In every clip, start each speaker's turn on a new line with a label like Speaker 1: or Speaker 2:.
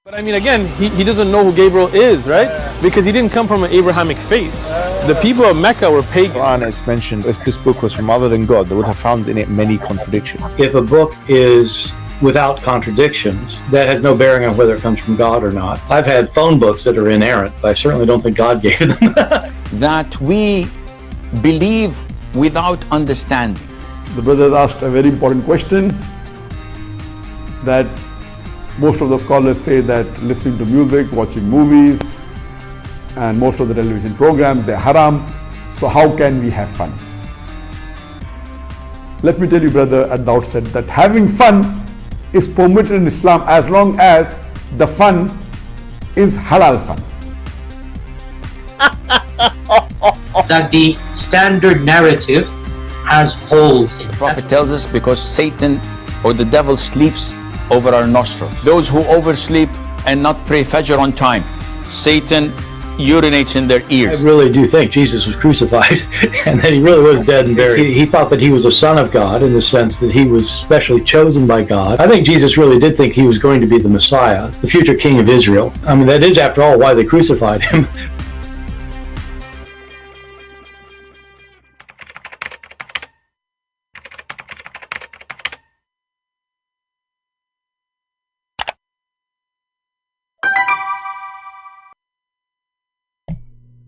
Speaker 1: But I mean, again, he doesn't know who Gabriel is, right? Because he didn't come from an Abrahamic faith. The people of Mecca were pagan.
Speaker 2: Quran is mentioned, if this book was from other than God, they would have found in it many contradictions.
Speaker 3: If a book is without contradictions, that has no bearing on whether it comes from God or not. I've had phone books that are inerrant, but I certainly don't think God gave them.
Speaker 4: That we believe without understanding.
Speaker 5: The brother asked a very important question, that most of the scholars say that listening to music, watching movies, and most of the television programs, they're haram. So how can we have fun? Let me tell you, brother, at the outset that having fun is permitted in Islam as long as the fun is halal fun.
Speaker 6: That the standard narrative has holes in it.
Speaker 4: The Prophet tells us because Satan or the devil sleeps over our nostrils. Those who oversleep and not pray Fajr on time, Satan urinates in their ears.
Speaker 3: I really do think Jesus was crucified and that he really was dead and buried. He thought that he was a son of God in the sense that he was specially chosen by God. I think Jesus really did think he was going to be the Messiah, the future king of Israel. I mean, that is, after all, why they crucified him.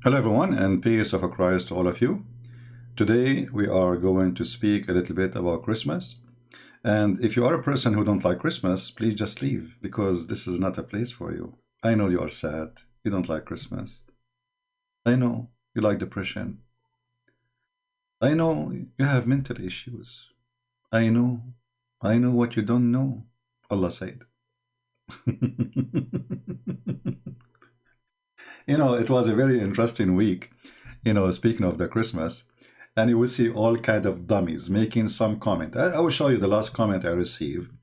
Speaker 7: Hello everyone, and peace of Christ to all of you. Today we are going to speak a little bit about Christmas. And if you are a person who don't like Christmas, please just leave, because this is not a place for you. I know you are sad, you don't like Christmas. I know you like depression. I know you have mental issues. I know what you don't know, Allah said. You know, it was a very interesting week, speaking of the Christmas, and you will see all kind of dummies making some comment. I will show you the last comment I received,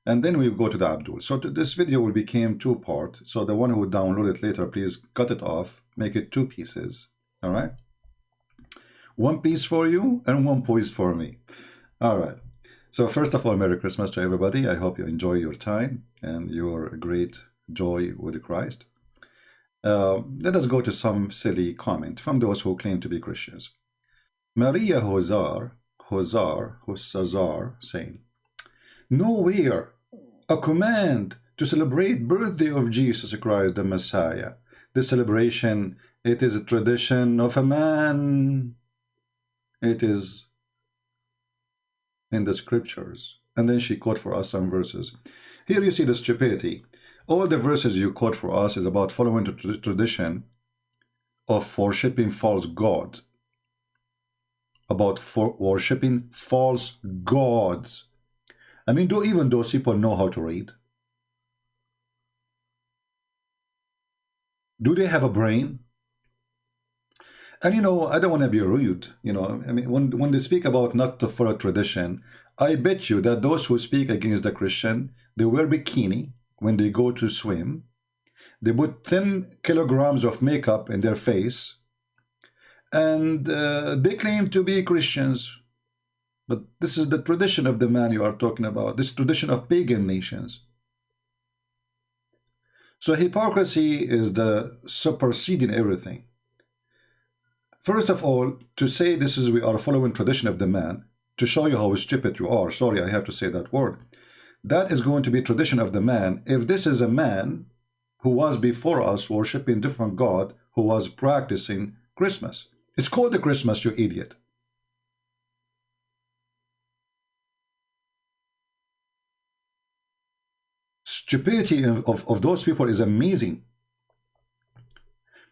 Speaker 7: and then we go to the Abdul. So this video will become two-part. So the one who would download it later, please cut it off, make it two pieces, all right? One piece for you and one piece for me. All right. So first of all, Merry Christmas to everybody. I hope you enjoy your time and your great joy with Christ. Let us go to some silly comment from those who claim to be Christians. Maria Hozar saying, nowhere a command to celebrate birthday of Jesus Christ the Messiah. This celebration, it is a tradition of a man. It is in the scriptures. And then she quote for us some verses. Here you see the stupidity. All the verses you quote for us is about following the tradition of worshipping false gods. About worshipping false gods. I mean, do even those people know how to read? Do they have a brain? And I don't want to be rude. I mean, when they speak about not to follow tradition, I bet you that those who speak against the Christian, they wear bikini when they go to swim. They put 10 kilograms of makeup in their face, and they claim to be Christians. But this is the tradition of the man you are talking about, this tradition of pagan nations. So hypocrisy is the superseding everything. First of all, to say we are following tradition of the man, to show you how stupid you are, sorry I have to say that word, that is going to be tradition of the man. If this is a man who was before us worshiping different God, who was practicing Christmas. It's called the Christmas, you idiot. Stupidity of those people is amazing.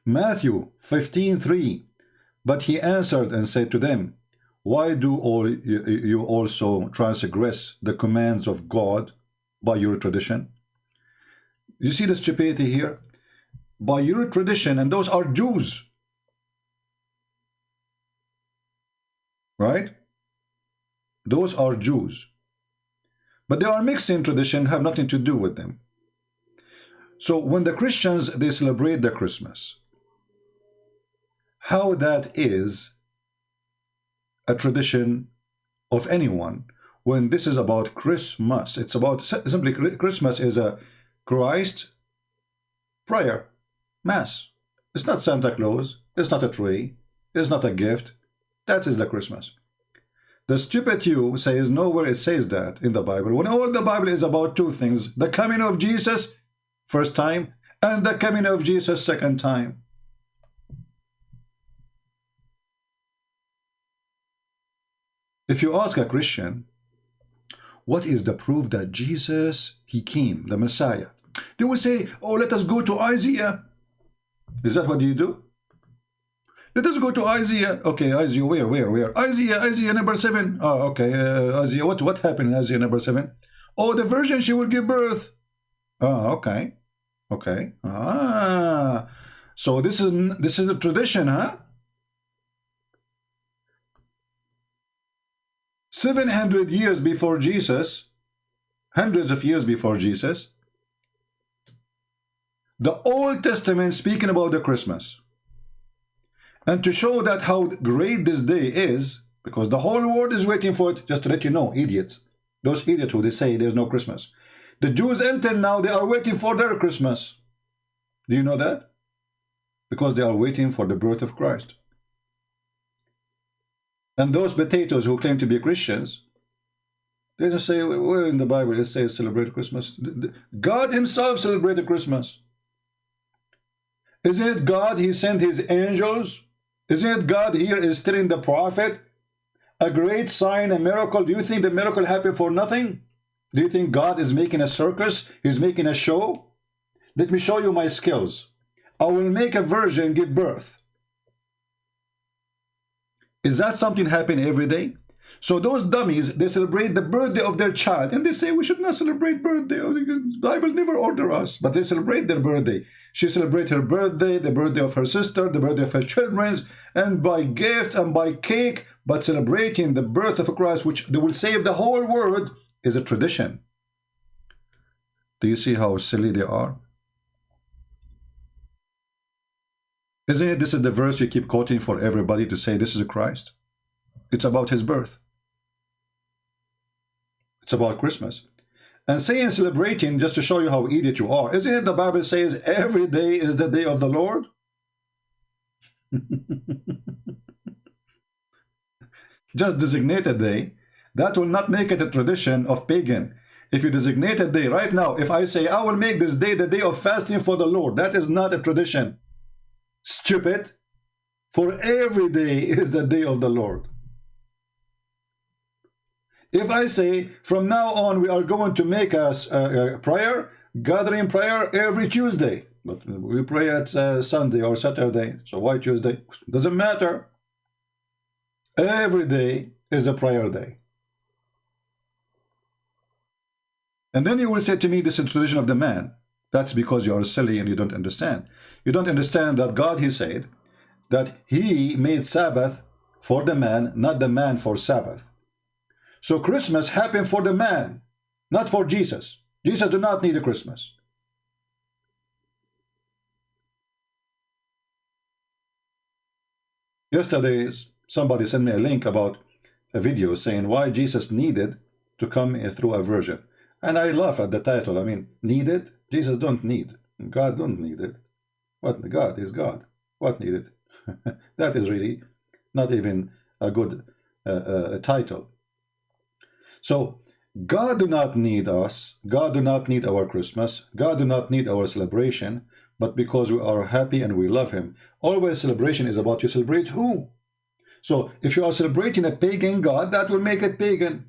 Speaker 7: Matthew 15:3. But he answered and said to them, why do all you also transgress the commands of God by your tradition? You see the stupidity here? By your tradition, and those are Jews. Right? Those are Jews. But they are mixing tradition, have nothing to do with them. So when the Christians, they celebrate the Christmas, how that is a tradition of anyone when this is about Christmas. It's about simply Christmas is a Christ prayer, Mass. It's not Santa Claus. It's not a tree. It's not a gift. That is the Christmas. The stupid you says nowhere it says that in the Bible, when all the Bible is about two things: the coming of Jesus first time and the coming of Jesus second time. If you ask a Christian, what is the proof that Jesus, he came, the Messiah? They will say, oh, let us go to Isaiah. Is that what you do? Let us go to Isaiah. Okay, Isaiah, where? Isaiah number 7. Oh, okay, Isaiah, what happened in Isaiah number 7? Oh, the virgin, she will give birth. Oh, okay. So this is a tradition, huh? 700 years before Jesus, hundreds of years before Jesus, the Old Testament speaking about the Christmas. And to show that how great this day is, because the whole world is waiting for it, just to let you know, idiots, those idiots who they say there's no Christmas. The Jews until now, they are waiting for their Christmas. Do you know that? Because they are waiting for the birth of Christ. And those potatoes who claim to be Christians, they just say, where in the Bible it says celebrate Christmas? God himself celebrated Christmas. Isn't it God, he sent his angels? Isn't it God here is telling the prophet a great sign, a miracle? Do you think the miracle happened for nothing? Do you think God is making a circus? He's making a show? Let me show you my skills. I will make a virgin give birth. Is that something happening every day? So those dummies, they celebrate the birthday of their child, and they say we should not celebrate birthday. The Bible never order us, but they celebrate their birthday. She celebrates her birthday, the birthday of her sister, the birthday of her children, and by gift and by cake, but celebrating the birth of Christ, which they will save the whole world, is a tradition. Do you see how silly they are? Isn't it this is the verse you keep quoting for everybody to say this is Christ? It's about his birth. It's about Christmas. And saying celebrating just to show you how idiot you are. Isn't it the Bible says every day is the day of the Lord? Just designate a day. That will not make it a tradition of pagan. If you designate a day right now, if I say I will make this day the day of fasting for the Lord, that is not a tradition. Stupid. For every day is the day of the Lord. If I say from now on we are going to make a prayer, gathering prayer every Tuesday, but we pray at Sunday or Saturday, so why Tuesday? Doesn't matter. Every day is a prayer day. And then you will say to me, this is the tradition of the man. That's because you are silly and you don't understand. You don't understand that God, he said, that he made Sabbath for the man, not the man for Sabbath. So Christmas happened for the man, not for Jesus. Jesus do not need a Christmas. Yesterday, somebody sent me a link about a video saying why Jesus needed to come through a virgin. And I laugh at the title. I mean, needed? Jesus don't need. God don't need it. What? God is God. What needed? That is really not even a good title. So, God do not need us. God do not need our Christmas. God do not need our celebration. But because we are happy and we love him. Always celebration is about you celebrate who? So, if you are celebrating a pagan God, that will make it pagan.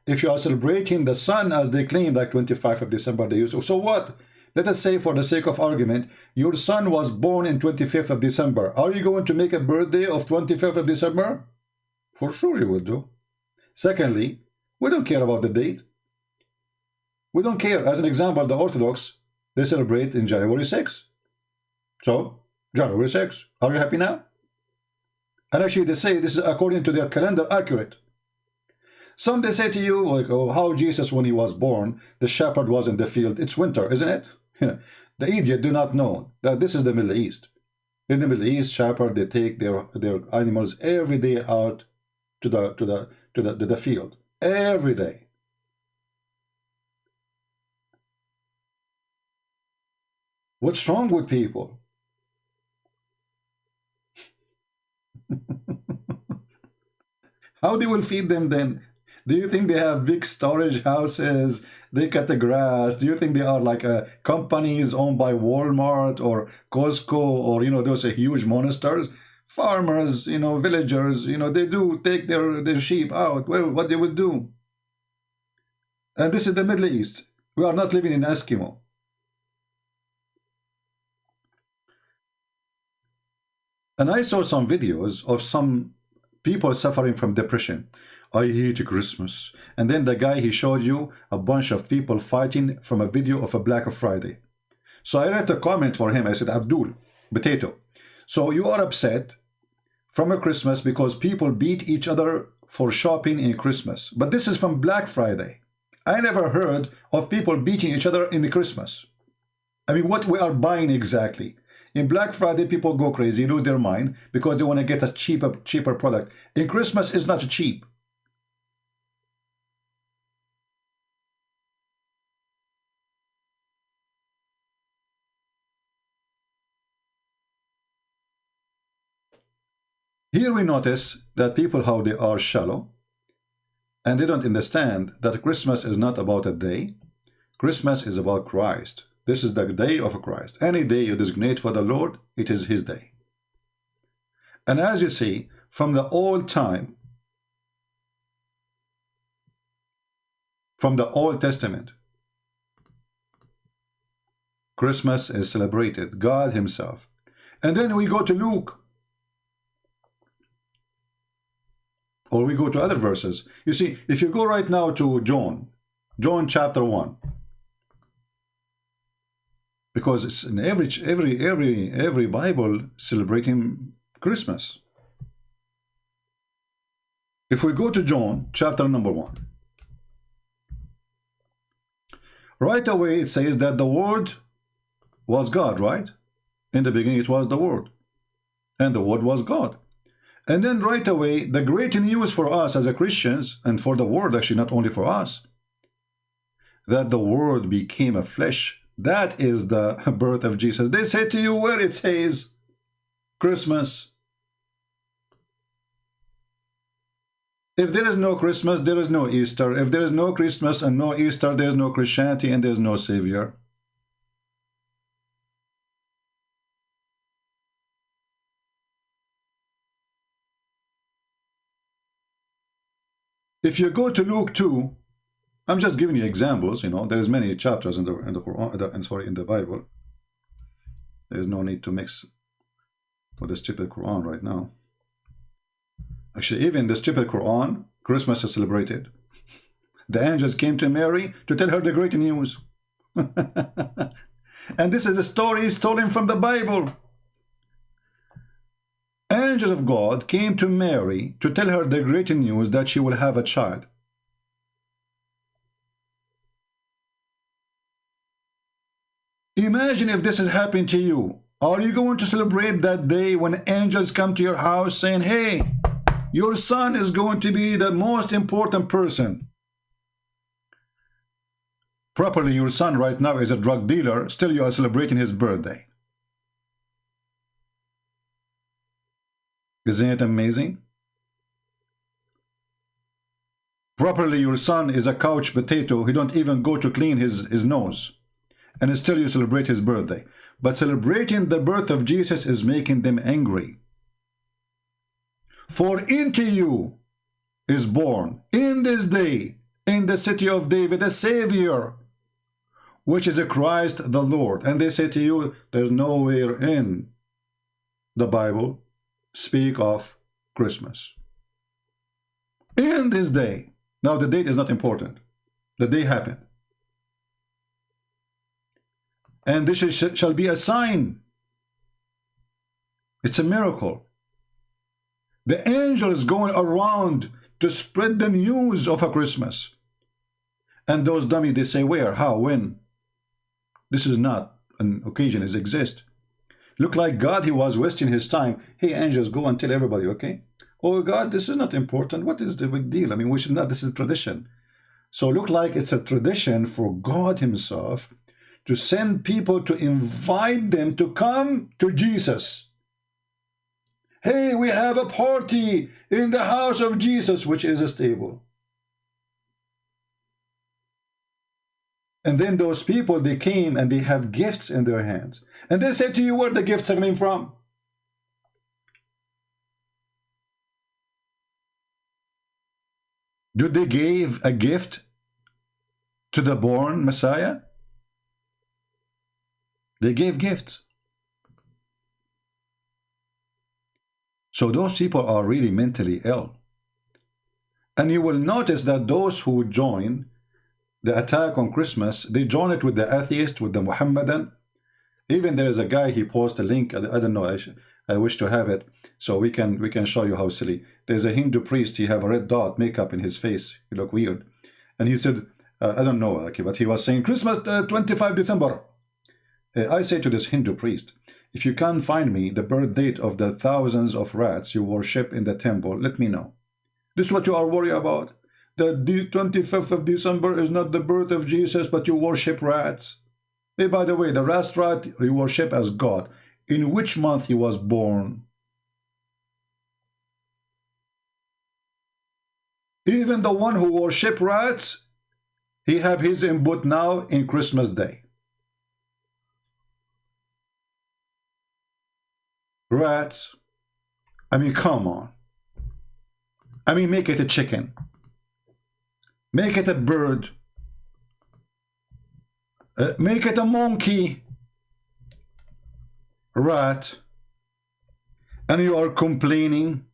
Speaker 7: If you are celebrating the sun as they claim, like 25th of December they used to. So what? Let us say for the sake of argument, your son was born in 25th of December. Are you going to make a birthday of 25th of December? For sure you will do. Secondly, we don't care about the date. We don't care. As an example, the Orthodox, they celebrate in January 6th. So, January 6th. Are you happy now? And actually they say this is according to their calendar accurate. Some they say to you, like, oh, how Jesus, when he was born, the shepherd was in the field. It's winter, isn't it? The idiot do not know that this is the Middle East. In the Middle East, shepherd, they take their animals every day out to the field. Every day. What's wrong with people? How they will feed them then? Do you think they have big storage houses? They cut the grass? Do you think they are like companies owned by Walmart or Costco or, you know, those huge monsters? Farmers, you know, villagers, you know, they do take their sheep out. Well, what they would do? And this is the Middle East. We are not living in Eskimo. And I saw some videos of some people suffering from depression. I hate Christmas. And then the guy, he showed you a bunch of people fighting from a video of a Black Friday. So I left a comment for him. I said, Abdul, potato. So you are upset from a Christmas because people beat each other for shopping in Christmas. But this is from Black Friday. I never heard of people beating each other in the Christmas. I mean, what we are buying exactly? In Black Friday, people go crazy, lose their mind because they want to get a cheaper product. In Christmas, it's not cheap. Here we notice that people, how they are shallow, and they don't understand that Christmas is not about a day. Christmas is about Christ. This is the day of Christ. Any day you designate for the Lord, it is His day. And as you see, from the old time, from the Old Testament, Christmas is celebrated, God Himself. And then we go to Luke, or we go to other verses. You see, if you go right now to John chapter 1, because it's in every Bible celebrating Christmas. If we go to John chapter number 1, right away it says that the Word was God, right? In the beginning it was the Word, and the Word was God. And then right away, the great news for us as a Christians, and for the world, actually not only for us, that the Word became a flesh. That is the birth of Jesus. They say to you where it says Christmas. If there is no Christmas, there is no Easter. If there is no Christmas and no Easter, there is no Christianity and there is no Savior. If you go to Luke 2, I'm just giving you examples, you know, there's many chapters in the Quran, in the Bible. There's no need to mix with the stupid Quran right now. Actually, even the stupid Quran, Christmas is celebrated. The angels came to Mary to tell her the great news. And this is a story stolen from the Bible. Angels of God came to Mary to tell her the great news that she will have a child. Imagine if this has happened to you. Are you going to celebrate that day when angels come to your house saying, hey, your son is going to be the most important person? Properly, your son right now is a drug dealer. Still, you are celebrating his birthday. Isn't it amazing? Properly, your son is a couch potato. He don't even go to clean his nose. And still you celebrate his birthday. But celebrating the birth of Jesus is making them angry. For into you is born in this day, in the city of David, a Savior, which is a Christ the Lord. And they say to you, there's nowhere in the Bible speak of Christmas. In this day. Now the date is not important. The day happened. And this shall be a sign. It's a miracle. The angel is going around to spread the news of a Christmas. And those dummies, they say, where, how, when? This is not an occasion, it exists. Look like God, he was wasting his time. Hey, angels, go and tell everybody, okay? Oh, God, this is not important. What is the big deal? I mean, we should not, this is tradition. So look like it's a tradition for God himself to send people to invite them to come to Jesus. Hey, we have a party in the house of Jesus, which is a stable. And then those people, they came and they have gifts in their hands. And they say to you, where the gifts are coming from? Did they give a gift to the born Messiah? They gave gifts. So those people are really mentally ill. And you will notice that those who join the attack on Christmas, they join it with the atheist, with the Muhammadan. Even there is a guy, he posted a link, I don't know, I wish to have it, so we can show you how silly. There's a Hindu priest, he have a red dot makeup in his face, he look weird. And he said, I don't know, okay, but he was saying, Christmas 25 December. I say to this Hindu priest, if you can't find me the birth date of the thousands of rats you worship in the temple, let me know. This is what you are worried about? The 25th of December is not the birth of Jesus, but you worship rats. Hey, by the way, the rat you worship as God. In which month he was born? Even the one who worship rats, he have his input now in Christmas Day. Rats. I mean, come on. I mean, make it a chicken. Make it a bird. Make it a monkey. Rat. And you are complaining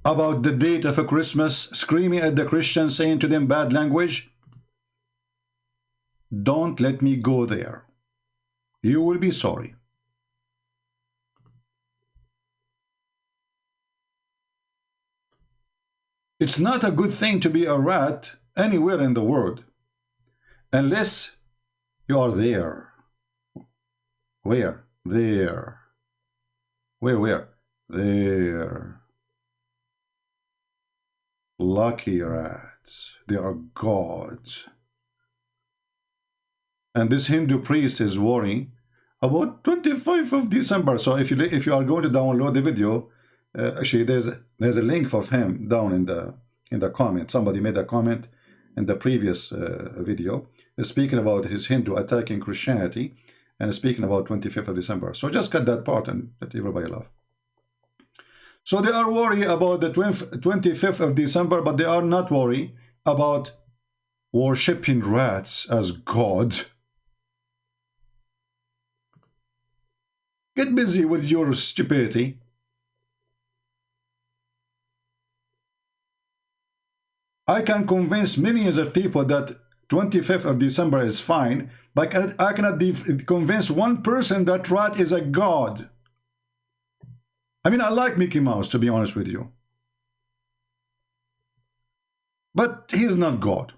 Speaker 7: about the date of a Christmas, screaming at the Christians, saying to them bad language. Don't let me go there. You will be sorry. It's not a good thing to be a rat anywhere in the world, unless you are there. Where? There. Where? There. Lucky rats. They are gods. And this Hindu priest is worrying about 25th of December. So if you are going to download the video, actually there's a link of him down in the comment. Somebody made a comment in the previous video speaking about his Hindu attacking Christianity and speaking about 25th of December. So just cut that part and let everybody laugh. So they are worried about the 25th of December, but they are not worried about worshipping rats as God. Get busy with your stupidity. I can convince millions of people that 25th of December is fine, but I cannot convince one person that rat is a god. I mean, I like Mickey Mouse, to be honest with you. But he's not God.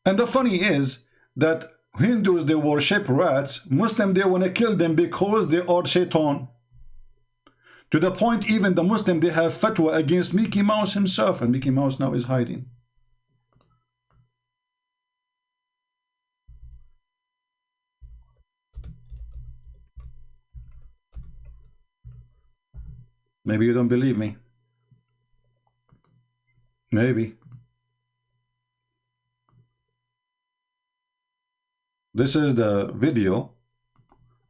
Speaker 7: And the funny is that Hindus, they worship rats. Muslims, they want to kill them because they are shaitan. To the point, even the Muslim, they have fatwa against Mickey Mouse himself, and Mickey Mouse now is hiding. Maybe you don't believe me. Maybe. This is the video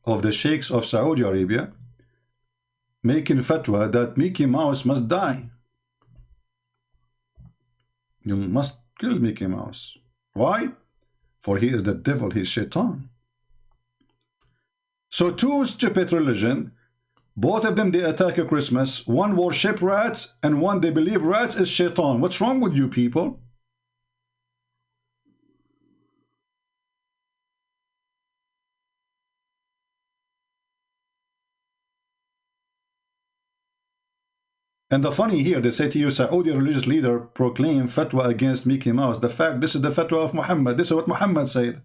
Speaker 7: of the sheikhs of Saudi Arabia making fatwa that Mickey Mouse must die. You must kill Mickey Mouse. Why? For he is the devil, he is shaitan. So two stupid religion, both of them they attack at Christmas. One worship rats and one they believe rats is shaitan. What's wrong with you people? And the funny here, they say to you, Saudi religious leader proclaim fatwa against Mickey Mouse. The fact, this is the fatwa of Muhammad. This is what Muhammad said.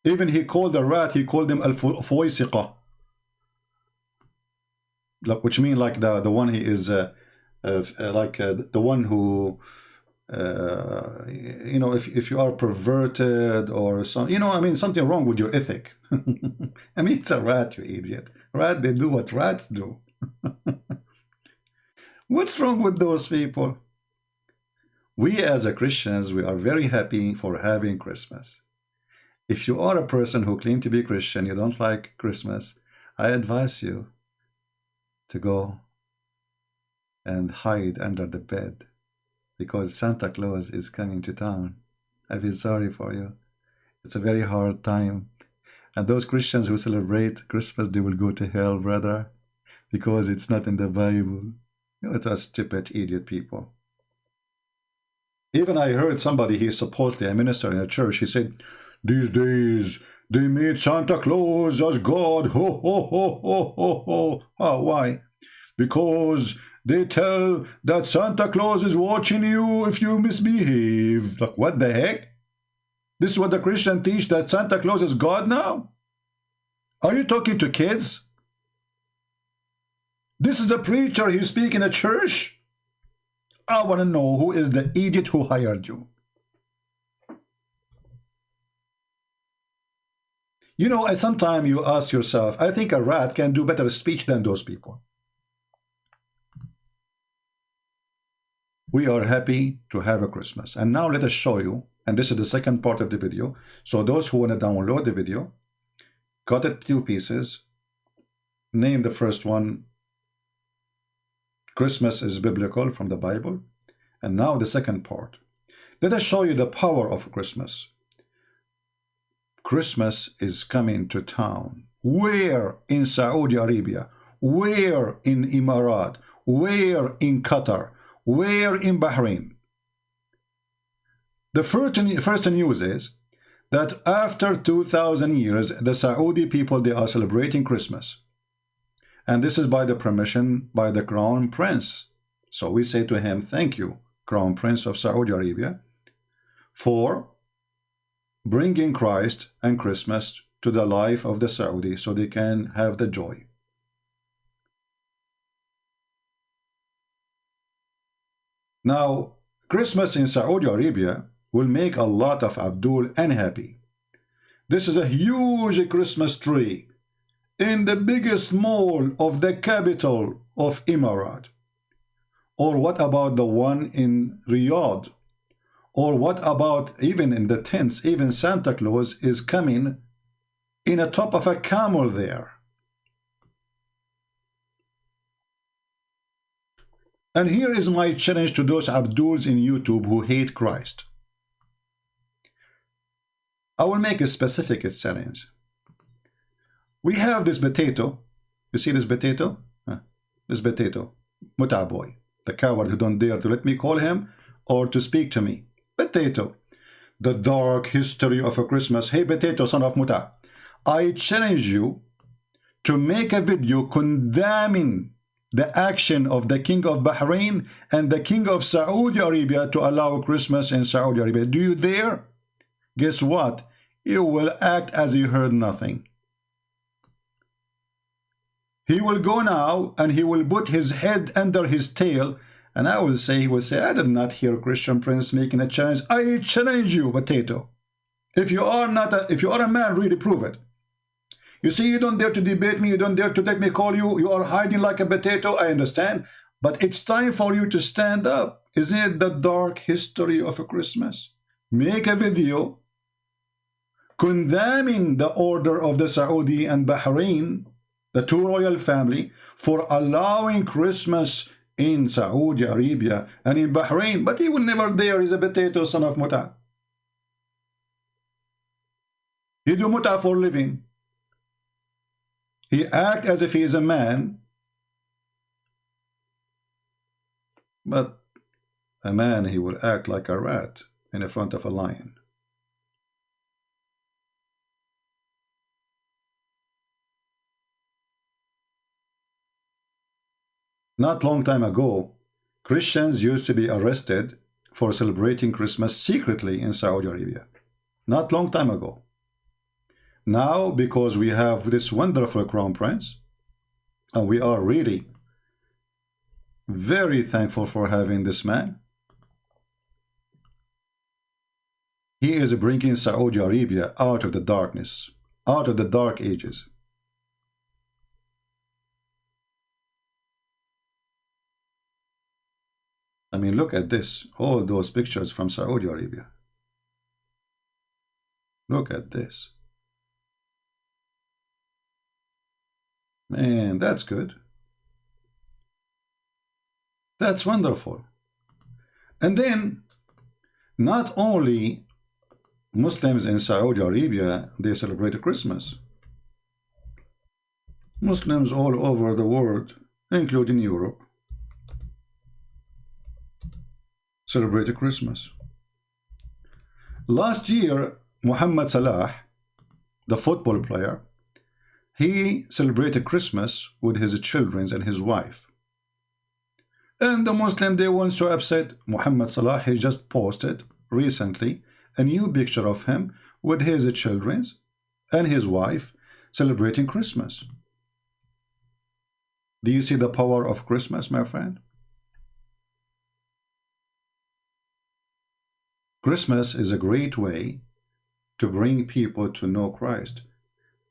Speaker 7: Even he called the rat, he called him al-fuwaisiqa. Which means like the one he is, the one who you know, if you are perverted or some, you know, I mean, something wrong with your ethic. I mean, it's a rat, you idiot. Rat, they do what rats do. What's wrong with those people? We as a Christians, we are very happy for having Christmas. If you are a person who claim to be Christian, you don't like Christmas, I advise you to go and hide under the bed, because Santa Claus is coming to town. I feel sorry for you. It's a very hard time. And those Christians who celebrate Christmas, they will go to hell, brother, because it's not in the Bible. You know, it's a stupid, idiot people. Even I heard somebody, he's supposedly a minister in a church, he said, these days, they made Santa Claus as God. Ho, ho, ho, ho, ho, ho. Oh, why? Because they tell that Santa Claus is watching you if you misbehave. Like, what the heck? This is what the Christian teach, that Santa Claus is God now? Are you talking to kids? This is the preacher, he's speaking at church? I want to know who is the idiot who hired you. You know, sometimes you ask yourself, I think a rat can do better speech than those people. We are happy to have a Christmas. And now let us show you, and this is the second part of the video. So those who want to download the video, cut it 2 pieces, name the first one, Christmas is biblical, from the Bible. And now the second part. Let us show you the power of Christmas. Christmas is coming to town. Where in Saudi Arabia? Where in Emirat? Where in Qatar? Where in Bahrain? The first news is that after 2,000 years, the Saudi people, they are celebrating Christmas. And this is by the permission by the Crown Prince. So we say to him, thank you, Crown Prince of Saudi Arabia, for bringing Christ and Christmas to the life of the Saudi so they can have the joy. Now, Christmas in Saudi Arabia will make a lot of Abdul unhappy. This is a huge Christmas tree in the biggest mall of the capital of Emirat. Or what about the one in Riyadh? Or what about even in the tents, even Santa Claus is coming in the top of a camel there. And here is my challenge to those Abduls in YouTube who hate Christ. I will make a specific challenge. We have this potato. You see this potato? This potato. Muta boy. The coward who don't dare to let me call him or to speak to me. Potato. The dark history of a Christmas. Hey potato, son of Muta. I challenge you to make a video condemning the action of the King of Bahrain and the King of Saudi Arabia to allow Christmas in Saudi Arabia. Do you dare? Guess what? You will act as you heard nothing. He will go now and he will put his head under his tail, and I will say, he will say, I did not hear Christian Prince making a challenge. I challenge you, potato. If you are a man, really prove it. You see, you don't dare to debate me, you don't dare to let me call you, you are hiding like a potato, I understand. But it's time for you to stand up. Isn't it the dark history of a Christmas? Make a video condemning the order of the Saudi and Bahrain, the two royal family, for allowing Christmas in Saudi Arabia and in Bahrain. But he will never dare. He's a potato, son of Muta. He do Muta for living. He act as if he is a man, but a man, he will act like a rat in the front of a lion. Not long time ago, Christians used to be arrested for celebrating Christmas secretly in Saudi Arabia. Not long time ago. Now, because we have this wonderful Crown Prince, and we are really very thankful for having this man, He is bringing Saudi Arabia out of the darkness, out of the dark ages. I mean, look at this, all those pictures from Saudi Arabia. Look at this. Man, that's good. That's wonderful. And then, not only Muslims in Saudi Arabia, they celebrate Christmas. Muslims all over the world, including Europe, celebrate Christmas. Last year, Muhammad Salah, the football player, he celebrated Christmas with his children and his wife. And the Muslim, they weren't so upset. Muhammad Salah, he just posted recently a new picture of him with his children and his wife celebrating Christmas. Do you see the power of Christmas, my friend? Christmas is a great way to bring people to know Christ.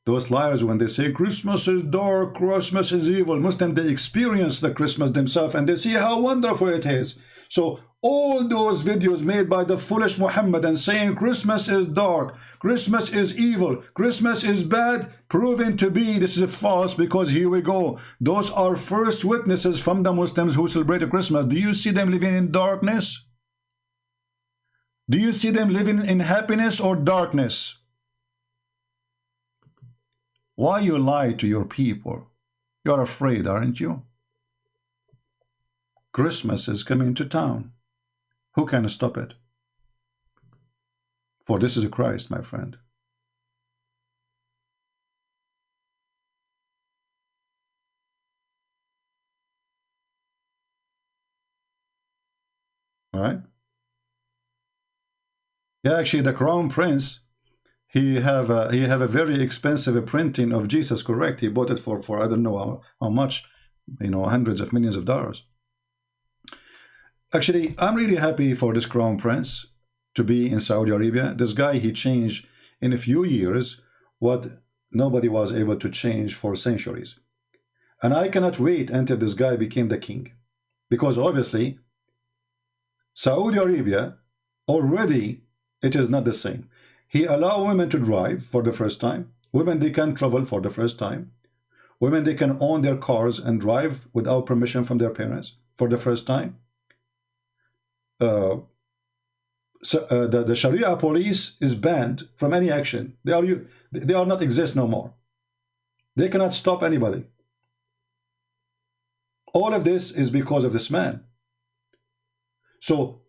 Speaker 7: Those liars, when they say Christmas is dark, Christmas is evil, Muslims, they experience the Christmas themselves and they see how wonderful it is. So all those videos made by the foolish Muhammad saying Christmas is dark, Christmas is evil, Christmas is bad, proven to be this is false, because here we go. Those are first witnesses from the Muslims who celebrate Christmas. Do you see them living in darkness? Do you see them living in happiness or darkness? Why you lie to your people? You're afraid, aren't you? Christmas is coming to town. Who can stop it? For this is Christ, my friend. All right? Yeah, actually, the Crown Prince, he have a very expensive printing of Jesus, correct? He bought it for I don't know how much, you know, hundreds of millions of dollars. Actually, I'm really happy for this Crown Prince to be in Saudi Arabia. This guy, he changed in a few years what nobody was able to change for centuries. And I cannot wait until this guy became the king. Because obviously, Saudi Arabia already, it is not the same. He allowed women to drive for the first time. Women, they can travel for the first time. Women, they can own their cars and drive without permission from their parents for the first time. The Sharia police is banned from any action. They are not exist no more. They cannot stop anybody. All of this is because of this man. So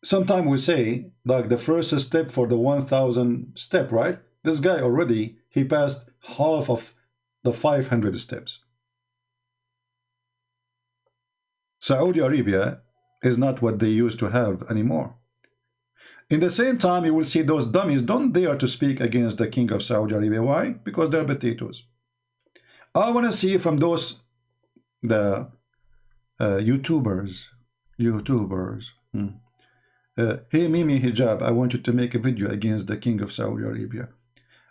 Speaker 7: sometimes we say like the first step for the 1,000 step, right? This guy already, he passed half of the 500 steps. Saudi Arabia is not what they used to have anymore. In the same time, you will see those dummies don't dare to speak against the king of Saudi Arabia. Why? Because they're potatoes. I want to see from those the YouTubers. Hey Mimi Hijab, I want you to make a video against the king of Saudi Arabia.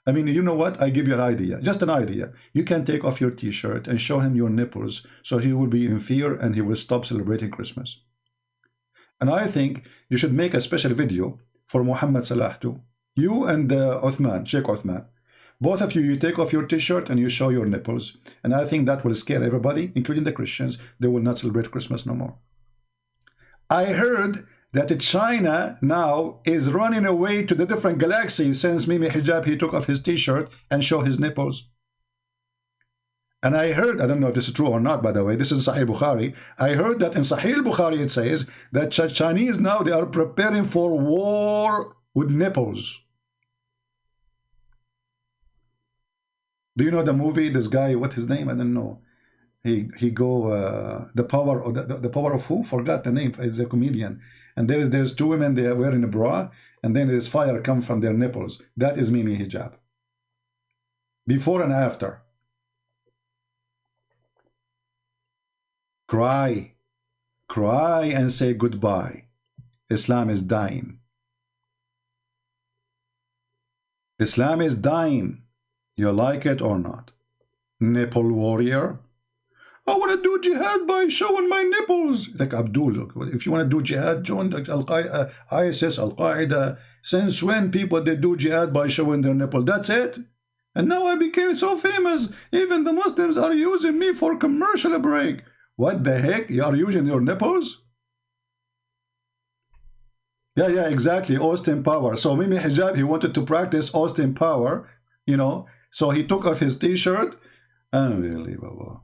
Speaker 7: I mean, you know what? I give you an idea, just an idea. You can take off your t-shirt and show him your nipples, so he will be in fear and he will stop celebrating Christmas. And I think you should make a special video for Muhammad Salah too. You and Uthman, Sheikh Uthman. Both of you, you take off your t-shirt and you show your nipples. And I think that will scare everybody, including the Christians. They will not celebrate Christmas no more. I heard that China now is running away to the different galaxies since Mimi Hijab, he took off his t-shirt and showed his nipples. And I heard, I don't know if this is true or not, by the way, this is Sahih Bukhari. I heard that in Sahih Bukhari it says that Chinese now, they are preparing for war with nipples. Do you know the movie, this guy, what's his name? I don't know. He go, the power of who? Forgot the name. It's a comedian. And there's two women, they are wearing a bra, and then there's fire come from their nipples. That is Mimi Hijab. Before and after. Cry and say goodbye. Islam is dying. Islam is dying. You like it or not? Nipple warrior. I want to do jihad by showing my nipples. Like Abdul, if you want to do jihad, join ISIS, Al-Qaeda. Since when people they do jihad by showing their nipple? That's it. And now I became so famous. Even the Muslims are using me for commercial break. What the heck? You are using your nipples? Yeah, exactly. Austin Power. So Mimi Hijab, he wanted to practice Austin Power, you know. So he took off his t-shirt. Unbelievable.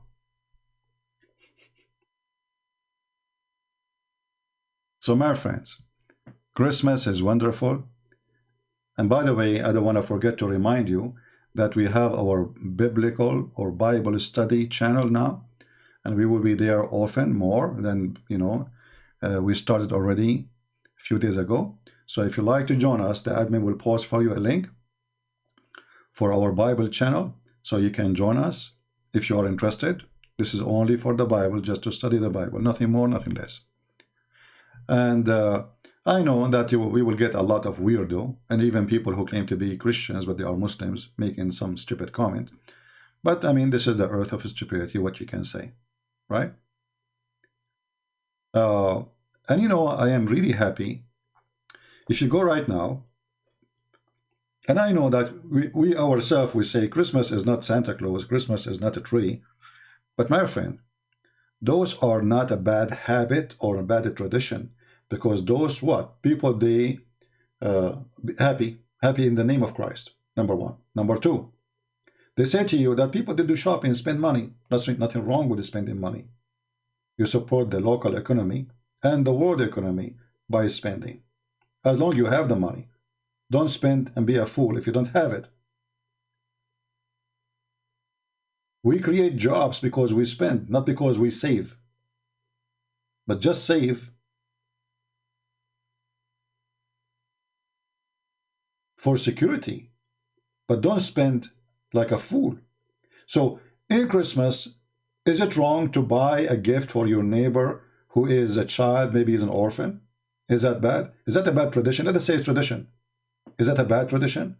Speaker 7: So my friends, Christmas is wonderful. And by the way, I don't want to forget to remind you that we have our biblical or Bible study channel now. And we will be there often, more than, you know, we started already a few days ago. So if you like to join us, the admin will post for you a link for our Bible channel. So you can join us if you are interested. This is only for the Bible, just to study the Bible. Nothing more, nothing less. And I know that we will get a lot of weirdo, and even people who claim to be Christians, but they are Muslims, making some stupid comment. But I mean, this is the earth of stupidity, what you can say, right? And you know, I am really happy. If you go right now, and I know that we ourselves, we say Christmas is not Santa Claus, Christmas is not a tree. But my friend, those are not a bad habit or a bad tradition, because those what? People, they happy in the name of Christ, number one. Number two, they say to you that people, they do shopping and spend money. Nothing wrong with spending money. You support the local economy and the world economy by spending. As long as you have the money. Don't spend and be a fool if you don't have it. We create jobs because we spend, not because we save. But just save for security. But don't spend like a fool. So in Christmas, is it wrong to buy a gift for your neighbor who is a child, maybe he's an orphan? Is that bad? Is that a bad tradition? Let us say it's tradition. Is that a bad tradition?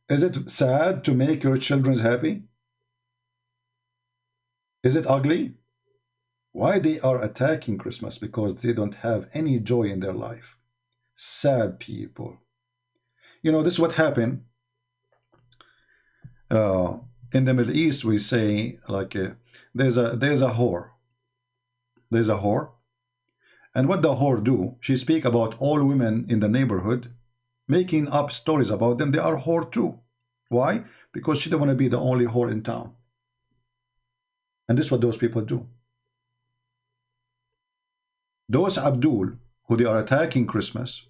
Speaker 7: Is it sad to make your children happy? Is it ugly? Why they are attacking Christmas? Because they don't have any joy in their life. Sad people. You know, this is what happened. In the Middle East, we say, like, there's a whore. There's a whore. And what the whore do, she speak about all women in the neighborhood, making up stories about them. They are whore too. Why? Because she don't want to be the only whore in town. And this is what those people do. Those Abdul, who they are attacking Christmas,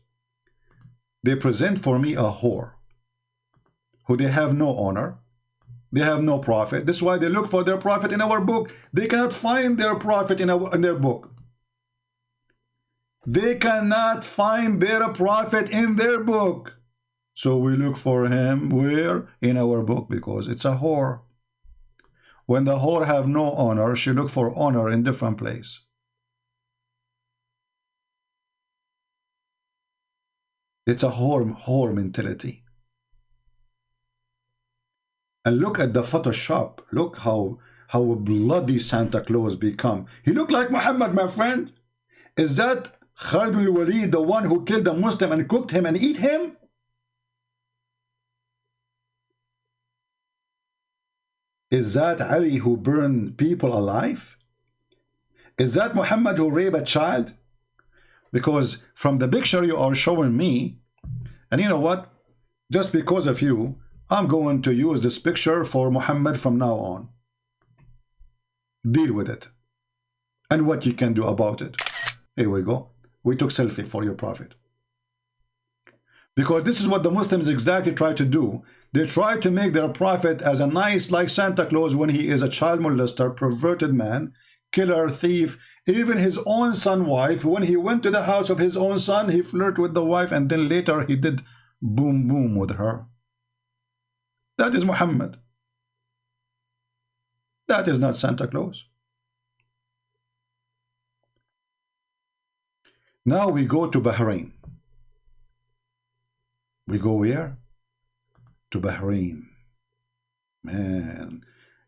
Speaker 7: they present for me a whore, who they have no honor, they have no profit. This is why they look for their profit in our book. They cannot find their profit in their book. They cannot find their prophet in their book. So we look for him where? In our book, because it's a whore. When the whore have no honor, she look for honor in different place. It's a whore mentality. And look at the Photoshop. Look how bloody Santa Claus become. He look like Muhammad, my friend. Is that Khalid al-Walid, the one who killed a Muslim and cooked him and eat him? Is that Ali who burned people alive? Is that Muhammad who raped a child? Because from the picture you are showing me, and you know what? Just because of you, I'm going to use this picture for Muhammad from now on. Deal with it. And what you can do about it. Here we go. We took selfie for your prophet. Because this is what the Muslims exactly try to do. They try to make their prophet as a nice, like Santa Claus, when he is a child molester, perverted man, killer, thief. Even his own son wife, when he went to the house of his own son, he flirted with the wife, and then later he did boom boom with her. That is Muhammad. That is not Santa Claus. Now we go to Bahrain. We go where? to Bahrain. Man,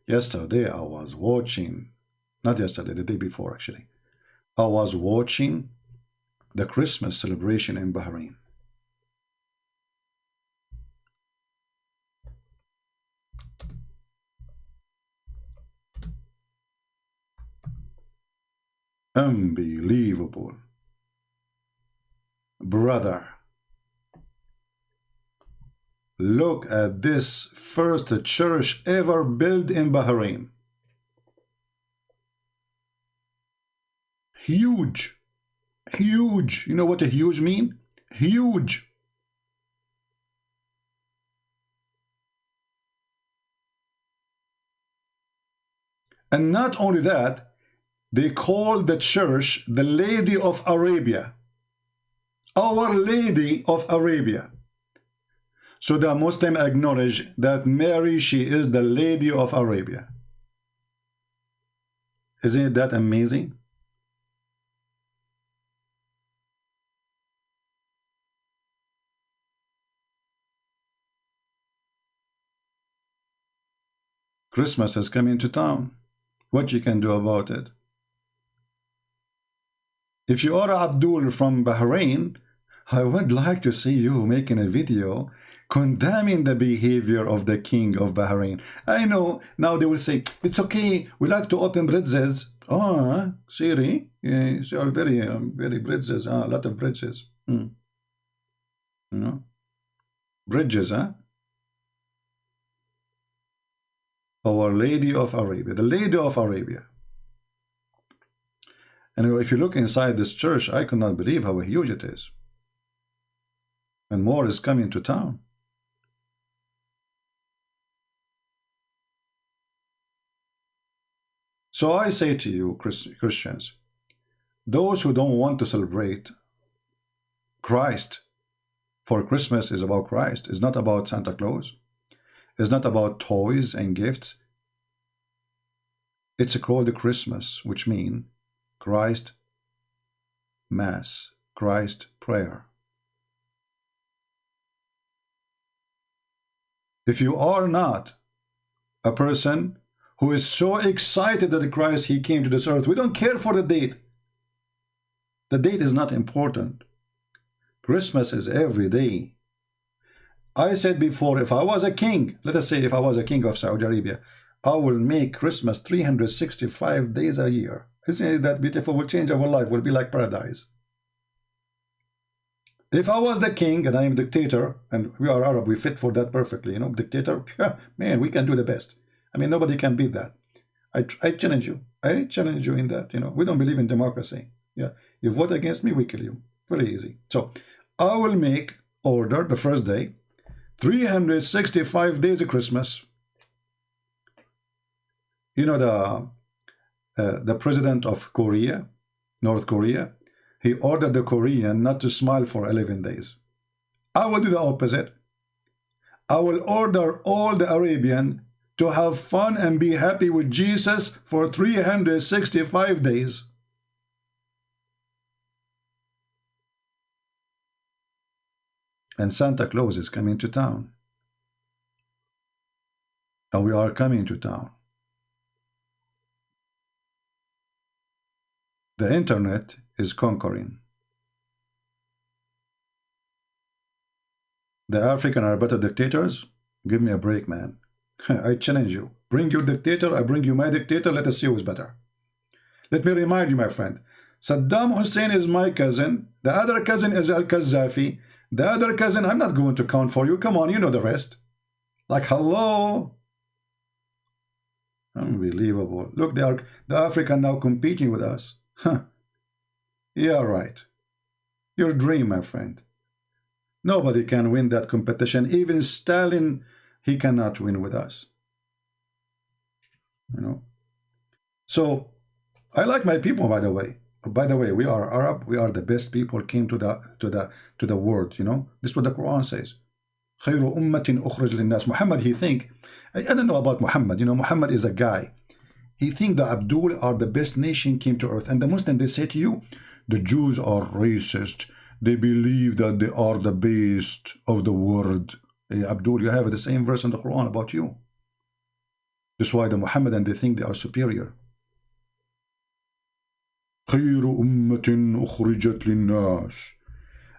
Speaker 7: yesterday I was watching, not yesterday, the day before actually, I was watching the Christmas celebration in Bahrain. Unbelievable. Brother, look at this first church ever built in Bahrain. Huge. Huge. You know what a huge mean? Huge. And not only that, they call the church the Lady of Arabia. Our Lady of Arabia. So the Muslim acknowledge that Mary, she is the Lady of Arabia. Isn't that amazing? Christmas is coming to town. What you can do about it? If you are Abdul from Bahrain, I would like to see you making a video condemning the behavior of the king of Bahrain. I know now they will say, it's okay, we like to open bridges. Oh, Siri, yes, you are very, very bridges, a lot of bridges. You know, bridges, huh? Our Lady of Arabia, the Lady of Arabia. And if you look inside this church, I cannot believe how huge it is. And more is coming to town. So I say to you, Christians, those who don't want to celebrate Christ, for Christmas is about Christ, it's not about Santa Claus, it's not about toys and gifts. It's called Christmas, which means Christ Mass, Christ prayer. If you are not a person who is so excited that Christ, he came to this earth, we don't care for the date. The date is not important. Christmas is every day. I said before, if I was a king, let us say if I was a king of Saudi Arabia, I will make Christmas 365 days a year. Isn't that beautiful? Will change our life, will be like paradise. If I was the king and I am a dictator, and we are Arab, we fit for that perfectly, you know, dictator, man, we can do the best. I mean, nobody can beat that. I challenge you. I challenge you in that, you know, we don't believe in democracy. Yeah, you vote against me, we kill you. Very easy. So I will make order the first day, 365 days of Christmas. You know, the president of Korea, North Korea, he ordered the Korean not to smile for 11 days. I will do the opposite. I will order all the Arabian to have fun and be happy with Jesus for 365 days. And Santa Claus is coming to town. And we are coming to town. The internet is conquering. The African are better dictators? Give me a break, man. I challenge you. Bring your dictator, I bring you my dictator, let us see who is better. Let me remind you, my friend, Saddam Hussein is my cousin, the other cousin is Al-Qaddafi, the other cousin, I'm not going to count for you, come on, you know the rest. Like, hello? Unbelievable. Look, the African now competing with us. Huh. Yeah, right. Your dream, my friend. Nobody can win that competition. Even Stalin, he cannot win with us. You know. So, I like my people, by the way. By the way, we are Arab. We are the best people came to the world. You know. This is what the Quran says. خير أمة أخرج للناس. Muhammad, he think. I don't know about Muhammad. You know, Muhammad is a guy. He think the Abdul are the best nation came to earth. And the Muslims, they say to you, the Jews are racist. They believe that they are the best of the world. Hey, Abdul, you have the same verse in the Quran about you. That's why the Muhammadan, they think they are superior. خير أمة أخرجت للناس.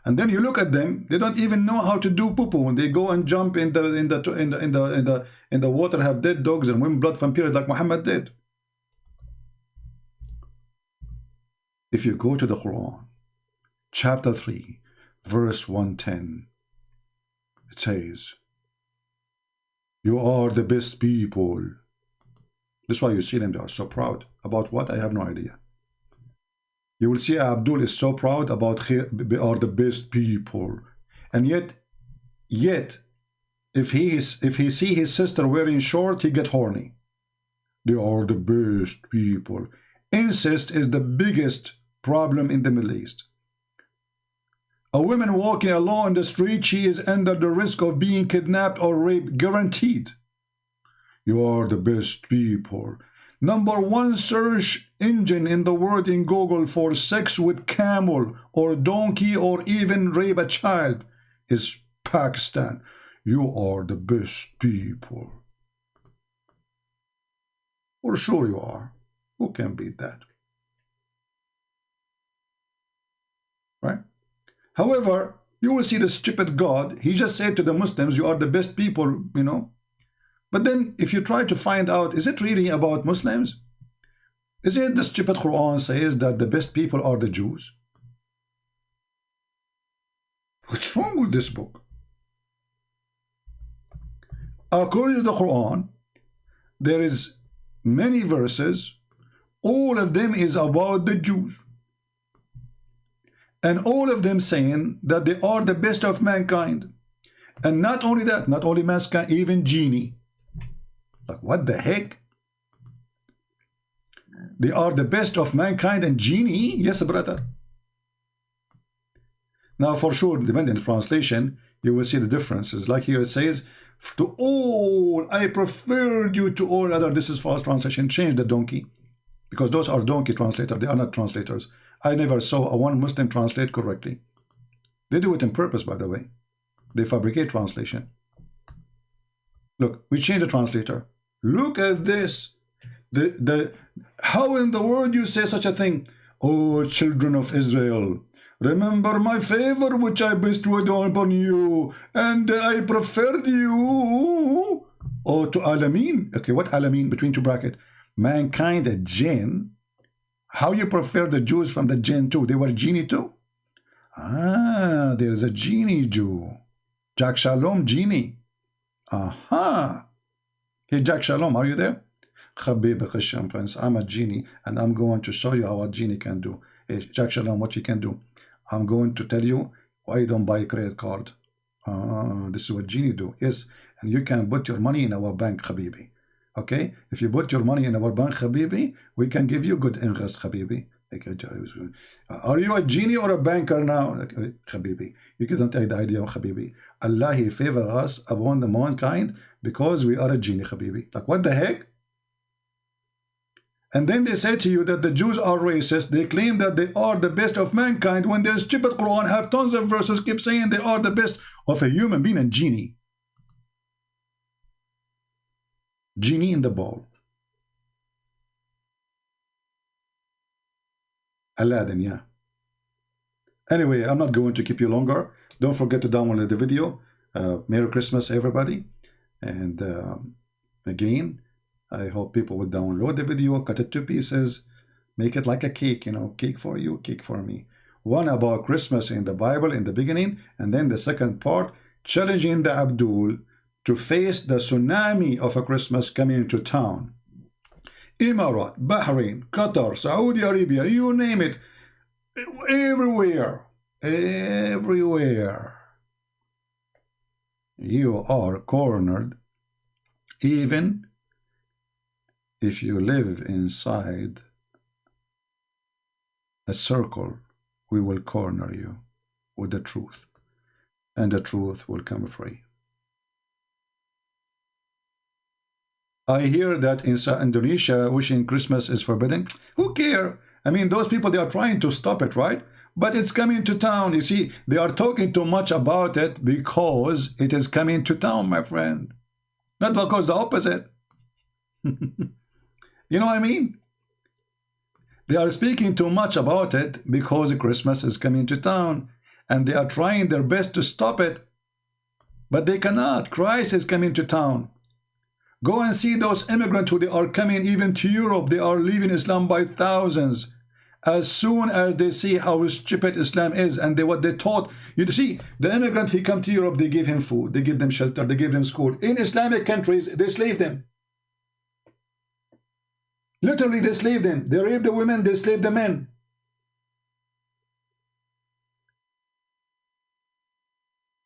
Speaker 7: And then you look at them; they don't even know how to do poo-poo. They go and jump in the water, have dead dogs and win blood from periods like Muhammad did. If you go to the Quran, chapter 3, verse 110, it says, "You are the best people." That's why you see them; they are so proud about what? I have no idea. You will see Abdul is so proud about we are the best people, and yet, if he see his sister wearing short, he get horny. They are the best people. Incest is the biggest problem in the Middle East. A woman walking alone in the street, she is under the risk of being kidnapped or raped, guaranteed. You are the best people. Number one search engine in the world in Google for sex with camel or donkey or even rape a child is Pakistan. You are the best people. For sure you are. Who can beat that? Right? However, you will see the stupid God. He just said to the Muslims, you are the best people, you know. But then if you try to find out, is it really about Muslims? Is it the stupid Quran says that the best people are the Jews? What's wrong with this book? According to the Quran, there is many verses, all of them is about the Jews. And all of them saying that they are the best of mankind. And not only that, not only mankind, even genie. Like, what the heck? They are the best of mankind and genie? Yes, brother. Now, for sure, depending on the translation, you will see the differences. Like here it says, to all, I preferred you to all other. This is false translation. Change the donkey. Because those are donkey translators. They are not translators. I never saw a one Muslim translate correctly. They do it on purpose, by the way. They fabricate translation. Look, we change the translator. Look at this. How in the world you say such a thing? Oh, children of Israel, remember my favor which I bestowed upon you, and I preferred you. Oh, to Alameen. Okay, what Alameen? Between two brackets. Mankind, a jinn. How you prefer the Jews from the jinn too? They were genie too? Ah, there's a genie Jew. Jack Shalom, genie. Aha. Hey, Jack Shalom, are you there? Khabib Khasham Prince, I'm a genie, and I'm going to show you how a genie can do. Hey, Jack Shalom, what you can do? I'm going to tell you why you don't buy a credit card. This is what genie do. Yes, and you can put your money in our bank, Habibi. Okay? If you put your money in our bank, Habibi, we can give you good interest, Habibi. Are you a genie or a banker now? Habibi, you couldn't take the idea of Habibi. Allah, He favor us upon the mankind because we are a genie, Habibi. Like, what the heck? And then they say to you that the Jews are racist. They claim that they are the best of mankind when their stupid Quran have tons of verses keep saying they are the best of a human being and genie. Genie in the ball. Aladdin, yeah. Anyway, I'm not going to keep you longer. Don't forget to download the video. Merry Christmas, everybody. And again, I hope people will download the video, cut it to pieces, make it like a cake, you know, cake for you, cake for me. One about Christmas in the Bible in the beginning, and then the second part, challenging the Abdul to face the tsunami of a Christmas coming into town. Emirat, Bahrain, Qatar, Saudi Arabia, you name it, everywhere, everywhere. You are cornered, even if you live inside a circle. We will corner you with the truth, and the truth will come free. I hear that in Indonesia, wishing Christmas is forbidden. Who care? I mean, those people, they are trying to stop it, right? but it's coming to town. You see, they are talking too much about it because it is coming to town, my friend. Not because the opposite. You know what I mean? They are speaking too much about it because Christmas is coming to town, and they are trying their best to stop it, but they cannot. Christ is coming to town. Go and see those immigrants who they are coming even to Europe. They are leaving Islam by thousands. As soon as they see how stupid Islam is and what they taught. You see, the immigrant, he come to Europe, they give him food, they give them shelter, they give them school. In Islamic countries, they slave them. Literally, they slave them. They rape the women, they slave the men.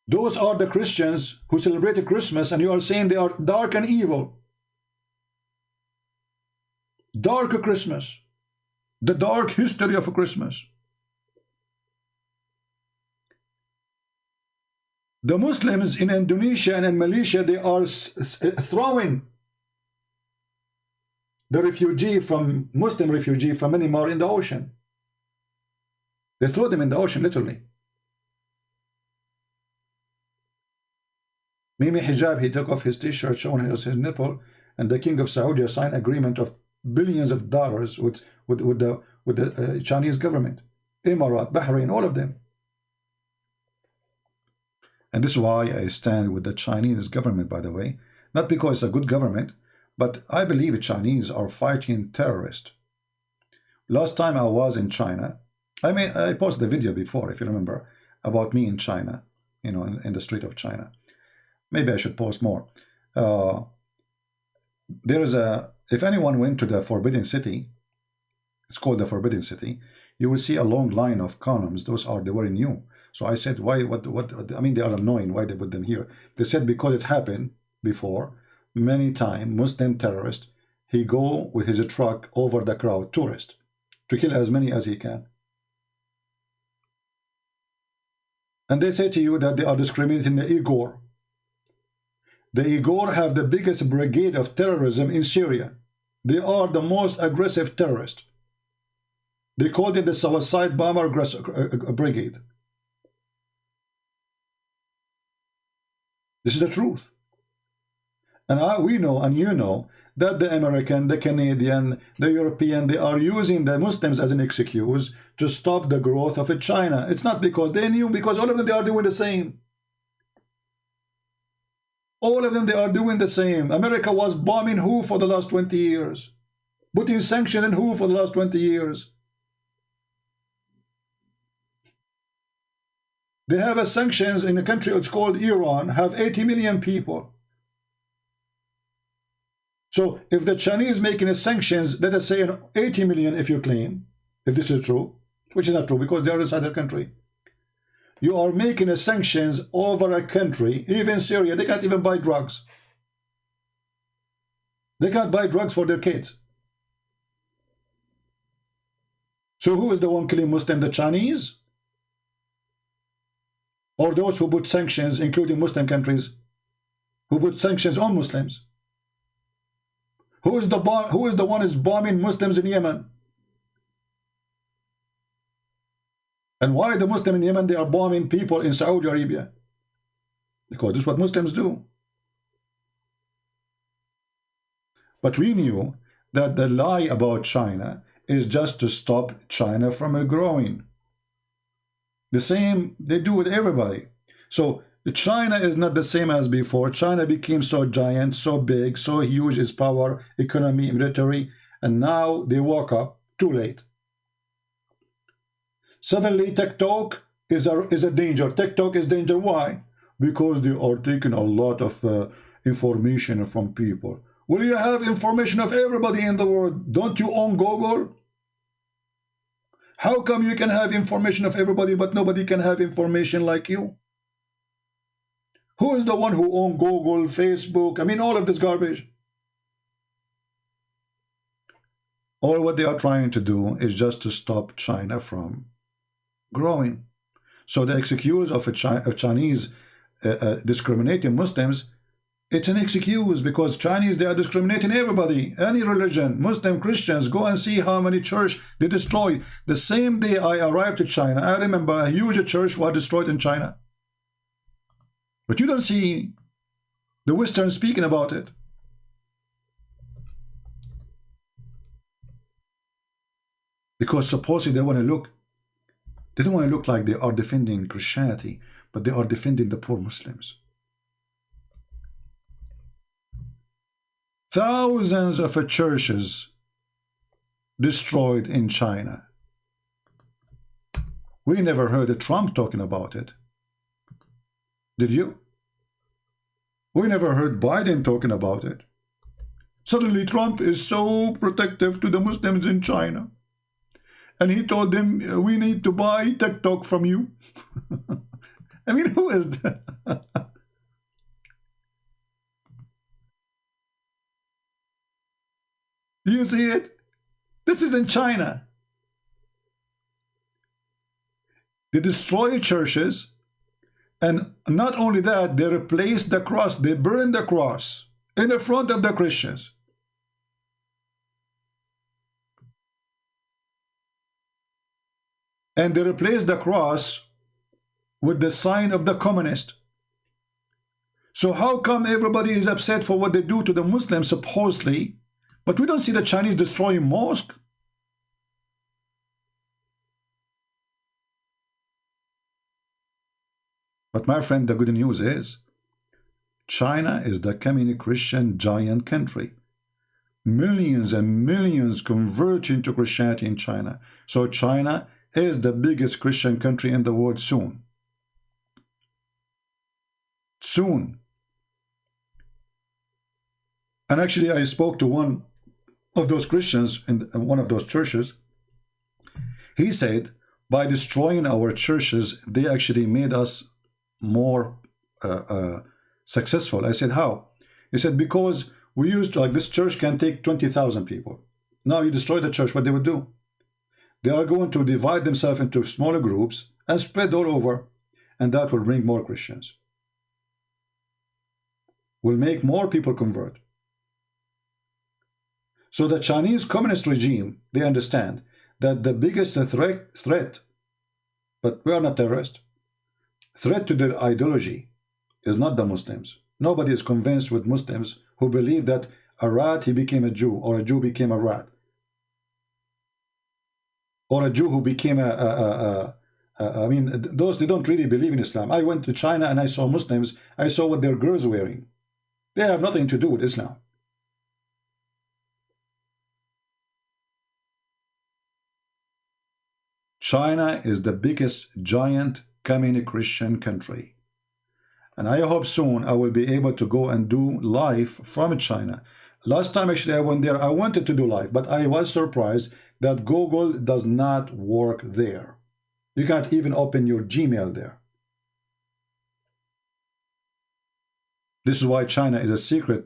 Speaker 7: Those are the Christians who celebrate Christmas, and you are saying they are dark and evil. Dark Christmas. The dark history of Christmas. The Muslims in Indonesia and in Malaysia, they are throwing the Muslim refugee from Myanmar in the ocean. They throw them in the ocean, literally. Mimi Hijab, he took off his t-shirt showing his nipple, and the king of Saudi signed agreement of billions of dollars with the Chinese government, Emirat, Bahrain, all of them. And this is why I stand with the Chinese government, by the way, not because it's a good government, but I believe the Chinese are fighting terrorists. Last time I was in China, I posted a video before, if you remember, about me in China, you know, in the street of China. Maybe I should post more. If anyone went to the Forbidden City, it's called the Forbidden City, you will see a long line of columns. They were new. So I said, why, I mean, they are annoying. Why they put them here? They said, because it happened before, many times, Muslim terrorist, he go with his truck over the crowd, tourist, to kill as many as he can. And they say to you that they are discriminating the Uyghur. The Uyghur have the biggest brigade of terrorism in Syria. They are the most aggressive terrorists. They called it the suicide bomber brigade. This is the truth. And we know, and you know, that the American, the Canadian, the European, they are using the Muslims as an excuse to stop the growth of China. It's not because they knew, because all of them, they are doing the same. All of them, they are doing the same. America was bombing who for the last 20 years? Putting sanctions in who for the last 20 years? They have a sanctions in a country, it's called Iran, have 80 million people. So if the Chinese making a sanctions, let us say 80 million, if you claim, if this is true, which is not true because they are inside their country. You are making a sanctions over a country, even Syria, they can't even buy drugs. They can't buy drugs for their kids. So who is the one killing Muslim, the Chinese? Or those who put sanctions, including Muslim countries, who put sanctions on Muslims? Who is the one who is bombing Muslims in Yemen? And why the Muslim in Yemen, they are bombing people in Saudi Arabia? Because this is what Muslims do. But we knew that the lie about China is just to stop China from growing. The same they do with everybody. So China is not the same as before. China became so giant, so big, so huge, its power, economy, military, and now they woke up too late. Suddenly TikTok is a danger. TikTok is danger. Why? Because they are taking a lot of information from people. Will you have information of everybody in the world? Don't you own Google? How come you can have information of everybody but nobody can have information like you? Who is the one who owns Google, Facebook? I mean, all of this garbage. All what they are trying to do is just to stop China from growing. So the excuse of Chinese discriminating Muslims, It's an excuse because Chinese, they are discriminating everybody, any religion, Muslim, Christians. Go and see how many church they destroyed. The same day I arrived to China, I remember a huge church was destroyed in China. But you don't see the Western speaking about it. Because supposedly they want to look, they don't want to look like they are defending Christianity, but they are defending the poor Muslims. Thousands of churches destroyed in China. We never heard Trump talking about it. Did you? We never heard Biden talking about it. Suddenly Trump is so protective to the Muslims in China. And he told them, we need to buy TikTok from you. I mean, who is that? You see it? This is in China. They destroy churches, and not only that, they replace the cross, they burn the cross in the front of the Christians. And they replace the cross with the sign of the communist. So how come everybody is upset for what they do to the Muslims supposedly, but we don't see the Chinese destroying mosques? But my friend, the good news is China is the communist Christian giant country. Millions and millions convert into Christianity in China. So China is the biggest Christian country in the world soon. Soon. And actually I spoke to one of those Christians in one of those churches. He said, by destroying our churches, they actually made us more successful. I said, how? He said, because we used to, like, this church can take 20,000 people. Now you destroy the church, what they would do? They are going to divide themselves into smaller groups and spread all over, and that will bring more Christians. Will make more people convert. So the Chinese communist regime, they understand that the biggest threat, but we are not terrorists, threat to their ideology is not the Muslims. Nobody is convinced with Muslims who believe that a rat, he became a Jew, or a Jew became a rat, or a Jew who became I mean, those, they don't really believe in Islam. I went to China and I saw Muslims. I saw what their girls were wearing. They have nothing to do with Islam. China is the biggest giant communist Christian country. And I hope soon I will be able to go and do live from China. Last time actually I went there, I wanted to do live, but I was surprised that Google does not work there. You can't even open your Gmail there. This is why China is a secret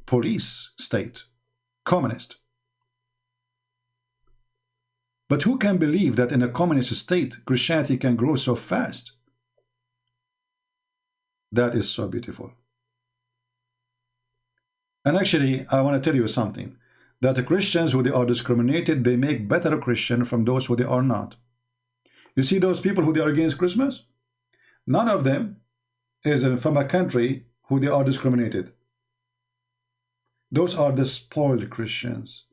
Speaker 7: police state, communist. But who can believe that in a communist state, Christianity can grow so fast? That is so beautiful. And actually, I want to tell you something, that the Christians who they are discriminated, they make better Christian from those who they are not. You see those people who they are against Christmas? None of them is from a country who they are discriminated. Those are the spoiled Christians.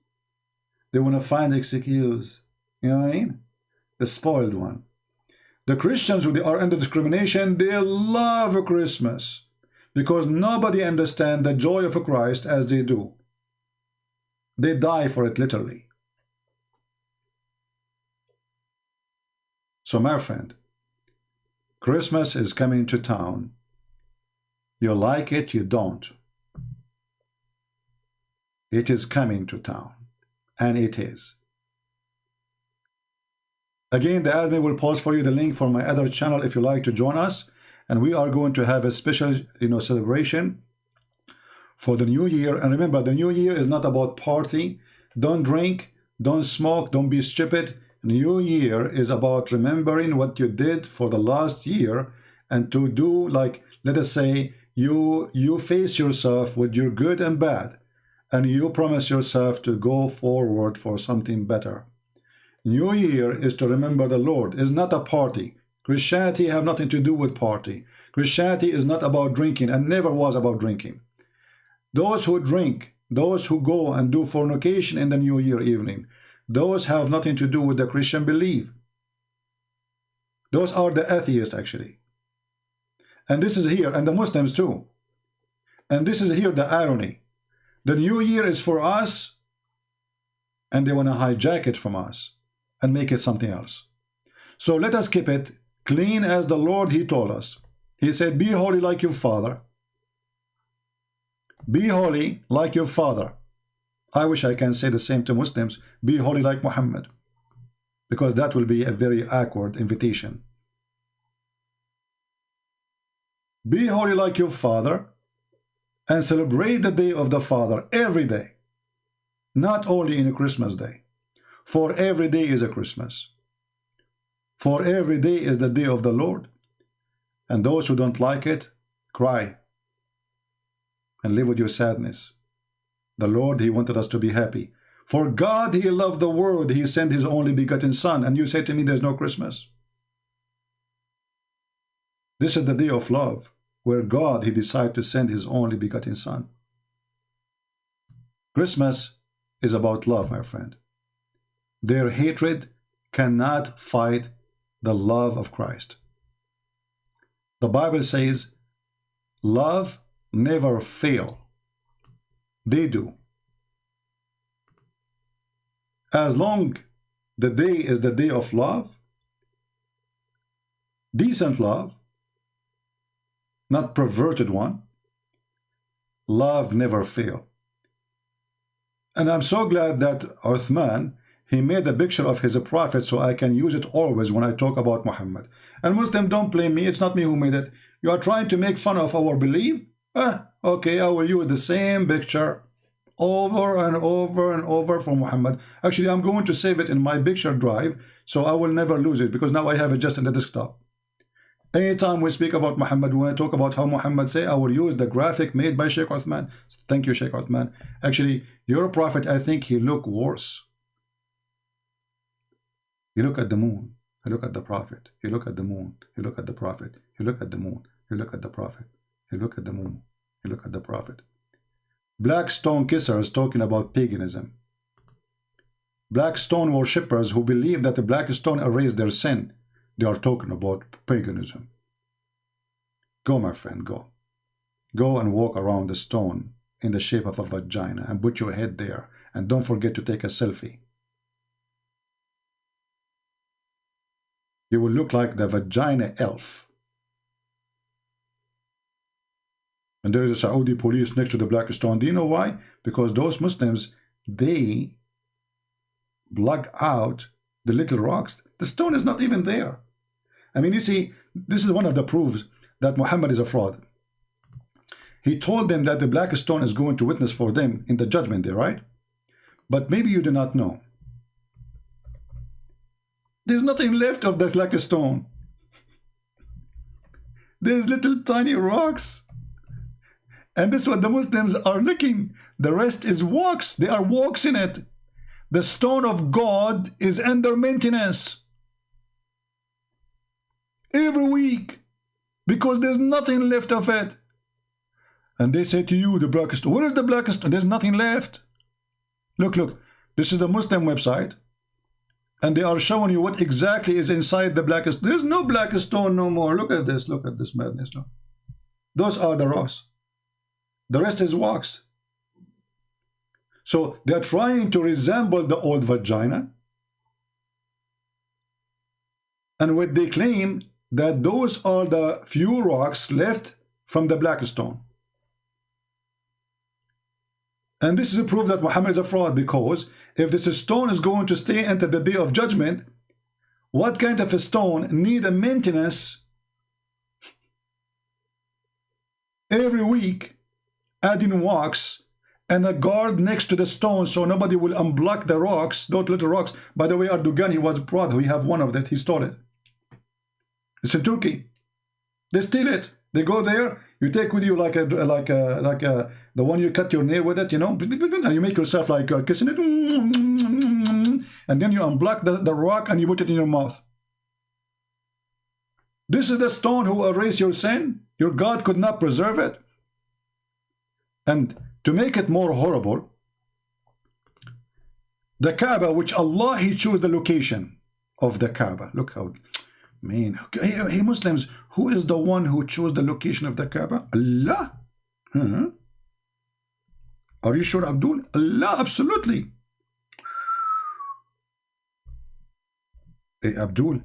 Speaker 7: They want to find excuse. You know what I mean? The spoiled one. The Christians who they are under discrimination, they love Christmas because nobody understands the joy of Christ as they do. They die for it literally. So my friend, Christmas is coming to town. You like it, you don't. It is coming to town, and it is. Again, the admin will post for you the link for my other channel if you like to join us, and we are going to have a special, celebration for the new year. And remember, the new year is not about party. Don't drink, don't smoke, don't be stupid. New year is about remembering what you did for the last year and to do, like, let us say, you face yourself with your good and bad, and you promise yourself to go forward for something better. New Year is to remember the Lord. It's not a party. Christianity have nothing to do with party. Christianity is not about drinking, and never was about drinking. Those who drink, those who go and do fornication in the New Year evening, those have nothing to do with the Christian belief. Those are the atheists, actually. And this is here, and the Muslims too. And this is here the irony. The New Year is for us, and they want to hijack it from us and make it something else. So let us keep it clean as the Lord, He told us. He said, be holy like your Father. Be holy like your Father. I wish I can say the same to Muslims. Be holy like Muhammad. Because that will be a very awkward invitation. Be holy like your Father, and celebrate the day of the Father every day. Not only in a Christmas day. For every day is a Christmas. For every day is the day of the Lord. And those who don't like it, cry. And live with your sadness. The Lord, He wanted us to be happy. For God, He loved the world. He sent His only begotten Son. And you say to me, there's no Christmas. This is the day of love, where God, He decided to send His only begotten Son. Christmas is about love, my friend. Their hatred cannot fight the love of Christ. The Bible says, love never fail. They do. As long the day is the day of love, decent love, not perverted one, love never fail. And I'm so glad that Uthman, he made a picture of his prophet so I can use it always when I talk about Muhammad. And Muslim, don't blame me. It's not me who made it. You are trying to make fun of our belief? Okay, I will use the same picture over and over and over for Muhammad. Actually, I'm going to save it in my picture drive so I will never lose it, because now I have it just in the desktop. Anytime we speak about Muhammad, when I talk about how Muhammad say, I will use the graphic made by Sheikh Uthman. Thank you, Sheikh Uthman. Actually, your prophet, I think he look worse. You look at the moon, you look at the prophet, you look at the moon, you look at the prophet, you look at the moon, you look at the prophet, you look at the moon, you look at the prophet. Black stone kissers talking about paganism. Black stone worshippers who believe that the black stone erased their sin. They are talking about paganism. Go, my friend, go. Go and walk around the stone in the shape of a vagina and put your head there. And don't forget to take a selfie. You will look like the vagina elf. And there is a Saudi police next to the black stone. Do you know why? Because those Muslims, they block out the little rocks. The stone is not even there. I mean, you see, this is one of the proofs that Muhammad is a fraud. He told them that the black stone is going to witness for them in the judgment day, right? But maybe you do not know. There's nothing left of the black stone. There's little tiny rocks. And this is what the Muslims are looking. The rest is walks. There are walks in it. The stone of God is under maintenance every week because there's nothing left of it. And they say to you, the black stone. Where is the black stone? There's nothing left. Look, look. This is the Muslim website. And they are showing you what exactly is inside the black stone. There's no black stone no more. Look at this. Look at this madness. Look. Those are the rocks. The rest is wax. So they're trying to resemble the old vagina. And what they claim that those are the few rocks left from the black stone. And this is a proof that Muhammad is a fraud, because if this stone is going to stay until the day of judgment, what kind of a stone need a maintenance every week, adding wax and a guard next to the stone so nobody will unblock the rocks, those little rocks. By the way, Erdogan, he was proud. We have one of that. He stole it. It's in Turkey. They steal it. They go there. You take with you like the one you cut your nail with it, you know, and you make yourself like you're kissing it, and then you unblock the rock and you put it in your mouth. This is the stone who will erase your sin. Your God could not preserve it. And to make it more horrible, the Kaaba, which Allah, He chose the location of the Kaaba. Look how, man, hey Muslims, who is the one who chose the location of the Kaaba? Allah. Are you sure, Abdul? Allah, absolutely. Hey, Abdul,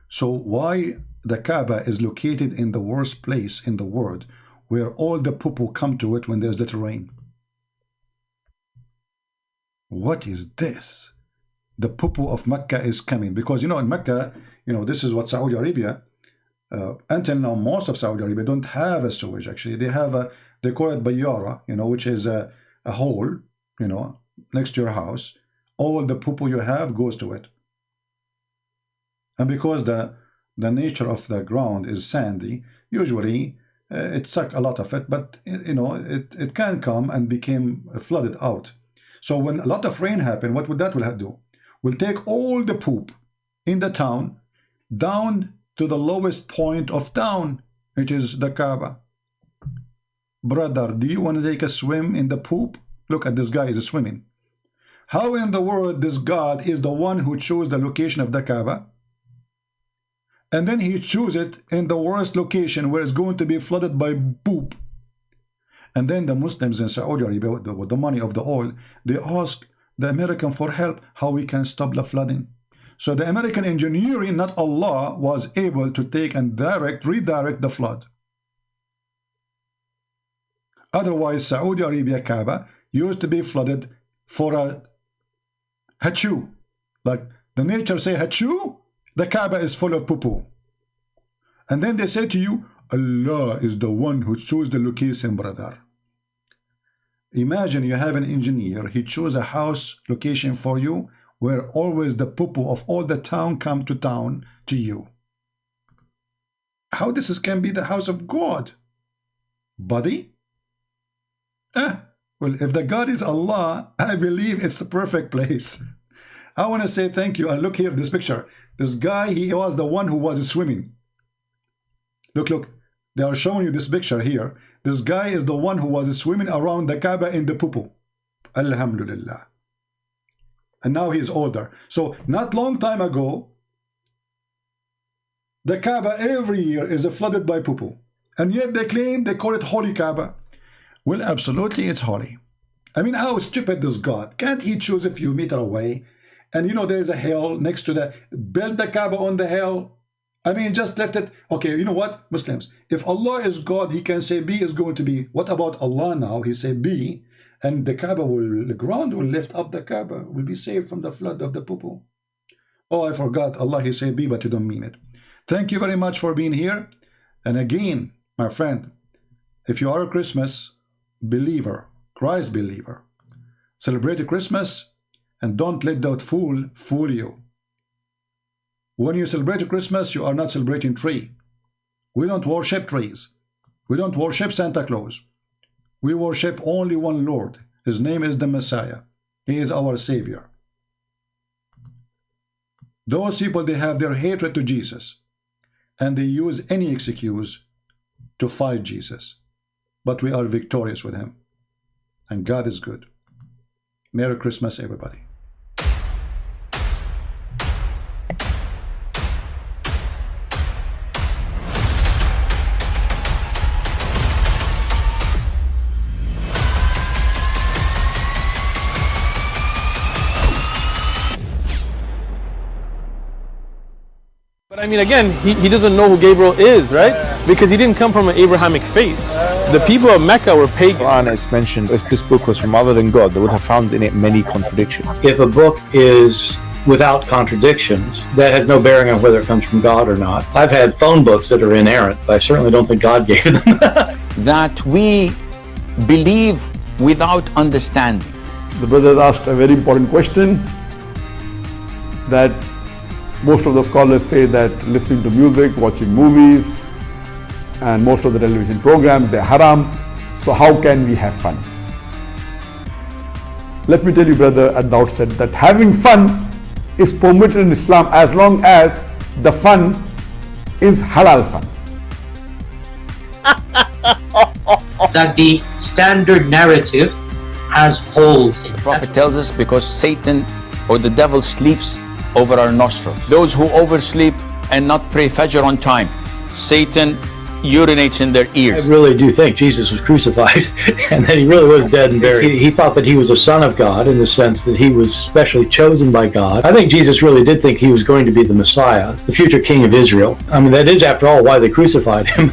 Speaker 7: so why the Kaaba is located in the worst place in the world, where all the poo-poo come to it when there's little rain? What is this? The poo-poo of Mecca is coming, because you know in Mecca, you know, this is what Saudi Arabia, until now most of Saudi Arabia don't have a sewage. Actually, they have a, they call it bayara, you know, which is a hole, you know, next to your house. All the poo-poo you have goes to it, and because the nature of the ground is sandy, usually it sucks a lot of it, but you know, it can come and became flooded out. So when a lot of rain happen, what would that will do? We'll take all the poop in the town down to the lowest point of town, which is the Kaaba. Brother, do you want to take a swim in the poop? Look at this guy is swimming. How in the world this God is the one who chose the location of the Kaaba, and then he chose it in the worst location where it's going to be flooded by poop? And then the Muslims in Saudi Arabia, with the money of the oil, they ask the American for help, how we can stop the flooding. So the American engineering, not Allah, was able to take and redirect the flood. Otherwise, Saudi Arabia Kaaba used to be flooded for a hachu. Like the nature say hachu, the Kaaba is full of poo-poo. And then they say to you, Allah is the one who chose the location, brother. Imagine you have an engineer, he chose a house location for you where always the poo-poo of all the town come to town to you. How this can be the house of God? Buddy? Well, if the God is Allah, I believe it's the perfect place. I want to say thank you. And look here, this picture. This guy, he was the one who was swimming. Look. They are showing you this picture here. This guy is the one who was swimming around the Kaaba in the poo-poo. Alhamdulillah. And now he's older. So not long time ago, the Kaaba every year is flooded by poo-poo. And yet they claim, they call it Holy Kaaba. Well, absolutely it's holy. I mean, how stupid is God? Can't he choose a few meters away? And you know, there is a hill next to the, build the Kaaba on the hill. I mean, just left it. Okay, you know what, Muslims? If Allah is God, He can say B is going to be. What about Allah now? He say B, and the Kaaba will, the ground will lift up the Kaaba, will be saved from the flood of the poo-poo. Oh, I forgot. Allah, He say B, but you don't mean it. Thank you very much for being here. And again, my friend, if you are a Christmas believer, Christ believer, celebrate Christmas and don't let that fool you. When you celebrate Christmas, you are not celebrating tree. We don't worship trees. We don't worship Santa Claus. We worship only one Lord. His name is the Messiah. He is our Savior. Those people, they have their hatred to Jesus, and they use any excuse to fight Jesus. But we are victorious with Him, and God is good. Merry Christmas, everybody.
Speaker 1: But I mean, again, he doesn't know who Gabriel is, right? Because he didn't come from an Abrahamic faith. The people of Mecca were pagan.
Speaker 2: Quran is mentioned, if this book was from other than God, they would have found in it many contradictions.
Speaker 3: If a book is without contradictions, that has no bearing on whether it comes from God or not. I've had phone books that are inerrant, but I certainly don't think God gave them.
Speaker 4: That we believe without understanding.
Speaker 5: The brother asked a very important question, that most of the scholars say that listening to music, watching movies, and most of the television programs, they're haram. So how can we have fun? Let me tell you, brother, at the outset that having fun is permitted in Islam as long as the fun is halal fun.
Speaker 6: That the standard narrative has holes in it.
Speaker 4: The Prophet tells us because Satan or the devil sleeps over our nostrils. Those who oversleep and not pray Fajr on time, Satan urinates in their
Speaker 3: I
Speaker 4: ears.
Speaker 3: really do think Jesus was crucified and that he really was dead and buried. He thought that he was a son of God in the sense that he was specially chosen by God. I think Jesus really did think he was going to be the Messiah, the future king of Israel. I mean, that is, after all, why they crucified him.